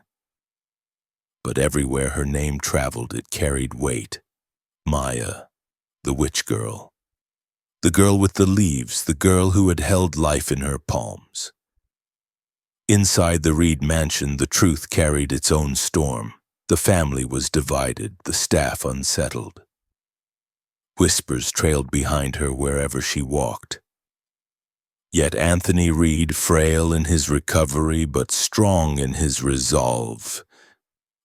But everywhere her name traveled, it carried weight. Maya, the witch girl. The girl with the leaves, the girl who had held life in her palms. Inside the Reed mansion, the truth carried its own storm. The family was divided, the staff unsettled. Whispers trailed behind her wherever she walked. Yet Anthony Reed, frail in his recovery but strong in his resolve,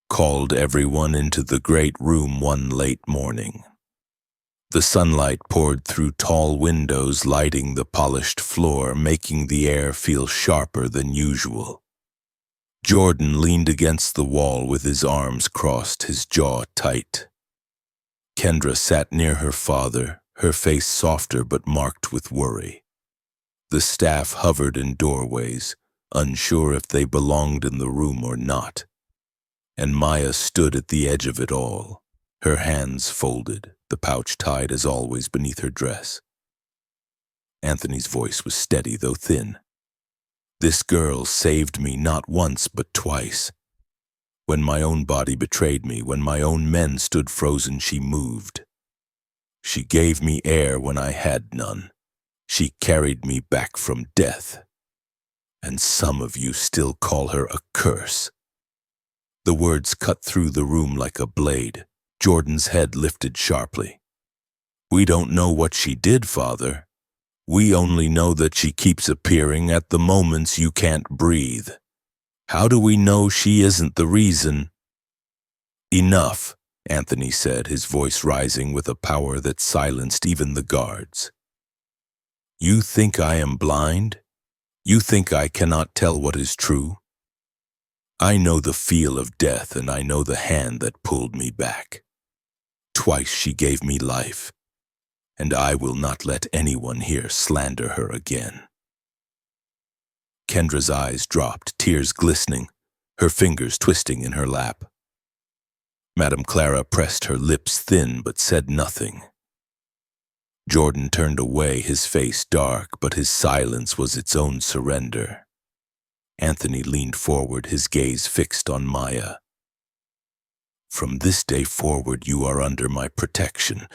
called everyone into the great room one late morning. The sunlight poured through tall windows, lighting the polished floor, making the air feel sharper than usual. Jordan leaned against the wall with his arms crossed, his jaw tight. Kendra sat near her father, her face softer but marked with worry. The staff hovered in doorways, unsure if they belonged in the room or not. And Maya stood at the edge of it all, her hands folded, the pouch tied as always beneath her dress. Anthony's voice was steady though thin. This girl saved me not once but twice. When my own body betrayed me, when my own men stood frozen, she moved. She gave me air when I had none. She carried me back from death. And some of you still call her a curse. The words cut through the room like a blade. Jordan's head lifted sharply. We don't know what she did, Father. We only know that she keeps appearing at the moments you can't breathe. How do we know she isn't the reason? Enough, Anthony said, his voice rising with a power that silenced even the guards. You think I am blind? You think I cannot tell what is true? I know the feel of death, and I know the hand that pulled me back. Twice she gave me life, and I will not let anyone here slander her again. Kendra's eyes dropped, tears glistening, her fingers twisting in her lap. Madame Clara pressed her lips thin but said nothing. Jordan turned away, his face dark, but his silence was its own surrender. Anthony leaned forward, his gaze fixed on Maya. From this day forward, you are under my protection.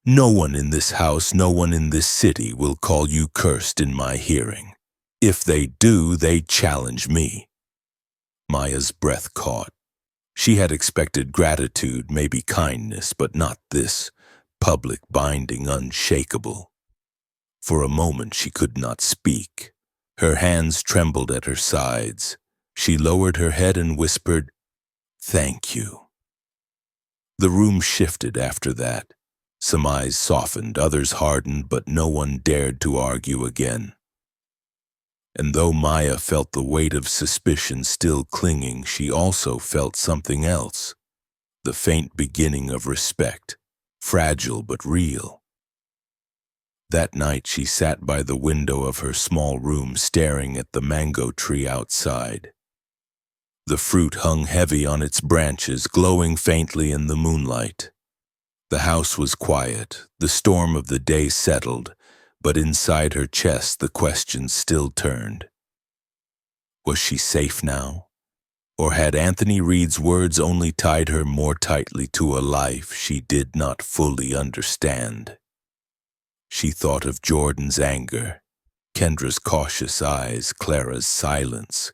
No one in this house, no one in this city will call you cursed in my hearing. If they do, they challenge me. Maya's breath caught. She had expected gratitude, maybe kindness, but not this, public binding, unshakable. For a moment she could not speak. Her hands trembled at her sides. She lowered her head and whispered, "Thank you." The room shifted after that. Some eyes softened, others hardened, but no one dared to argue again. And though Maya felt the weight of suspicion still clinging, she also felt something else, the faint beginning of respect, fragile but real. That night she sat by the window of her small room staring at the mango tree outside. The fruit hung heavy on its branches, glowing faintly in the moonlight. The house was quiet, the storm of the day settled, but inside her chest the questions still turned. Was she safe now? Or had Anthony Reed's words only tied her more tightly to a life she did not fully understand? She thought of Jordan's anger, Kendra's cautious eyes, Clara's silence.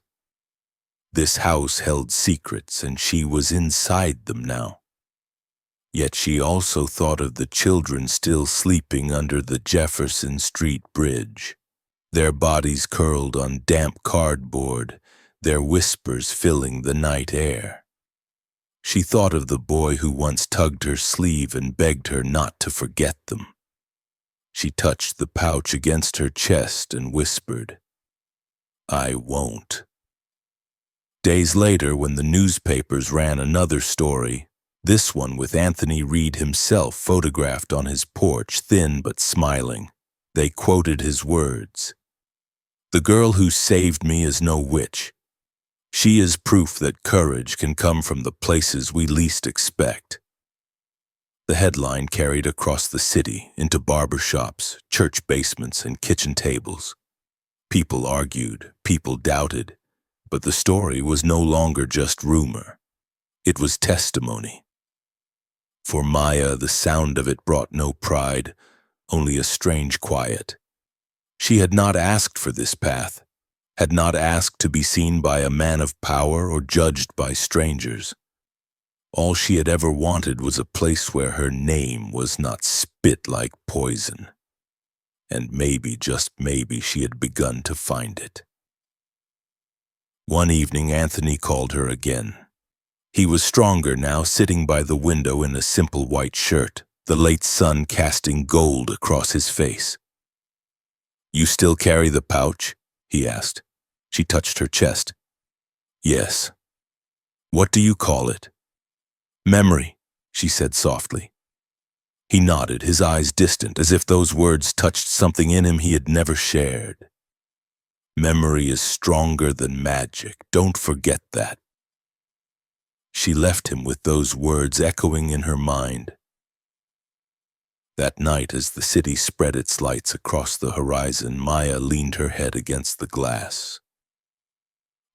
This house held secrets, and she was inside them now. Yet she also thought of the children still sleeping under the Jefferson Street Bridge, their bodies curled on damp cardboard, their whispers filling the night air. She thought of the boy who once tugged her sleeve and begged her not to forget them. She touched the pouch against her chest and whispered, "I won't." Days later, when the newspapers ran another story, this one with Anthony Reed himself photographed on his porch, thin but smiling, they quoted his words, "The girl who saved me is no witch. She is proof that courage can come from the places we least expect." The headline carried across the city, into barber shops, church basements, and kitchen tables. People argued, people doubted, but the story was no longer just rumor. It was testimony. For Maya, the sound of it brought no pride, only a strange quiet. She had not asked for this path, had not asked to be seen by a man of power or judged by strangers. All she had ever wanted was a place where her name was not spit like poison. and maybe, just maybe, she had begun to find it. One evening, Anthony called her again. He was stronger now, sitting by the window in a simple white shirt, the late sun casting gold across his face. "You still carry the pouch?" he asked. She touched her chest. "Yes." "What do you call it?" "Memory," she said softly. He nodded, his eyes distant, as if those words touched something in him he had never shared. "Memory is stronger than magic. Don't forget that." She left him with those words echoing in her mind. That night, as the city spread its lights across the horizon, Maya leaned her head against the glass.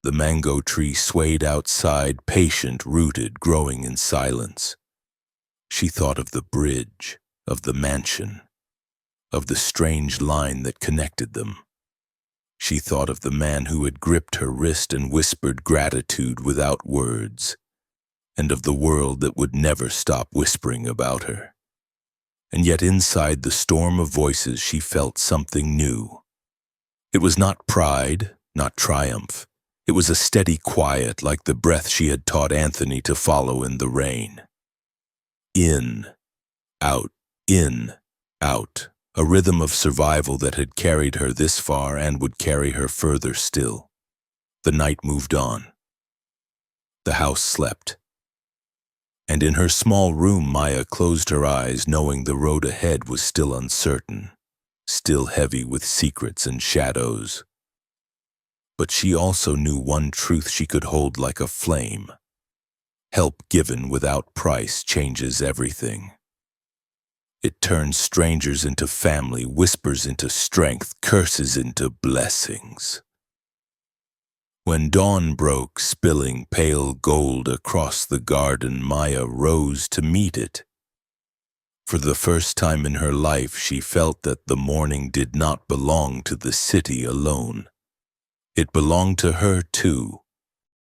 The mango tree swayed outside, patient, rooted, growing in silence. She thought of the bridge, of the mansion, of the strange line that connected them. She thought of the man who had gripped her wrist and whispered gratitude without words, and of the world that would never stop whispering about her. And yet inside the storm of voices she felt something new. It was not pride, not triumph. It was a steady quiet, like the breath she had taught Anthony to follow in the rain. In, out, a rhythm of survival that had carried her this far and would carry her further still. The night moved on. The house slept. And in her small room, Maya closed her eyes, knowing the road ahead was still uncertain, still heavy with secrets and shadows. But she also knew one truth she could hold like a flame. Help given without price changes everything. It turns strangers into family, whispers into strength, curses into blessings. When dawn broke, spilling pale gold across the garden, Maya rose to meet it. For the first time in her life, she felt that the morning did not belong to the city alone. It belonged to her too,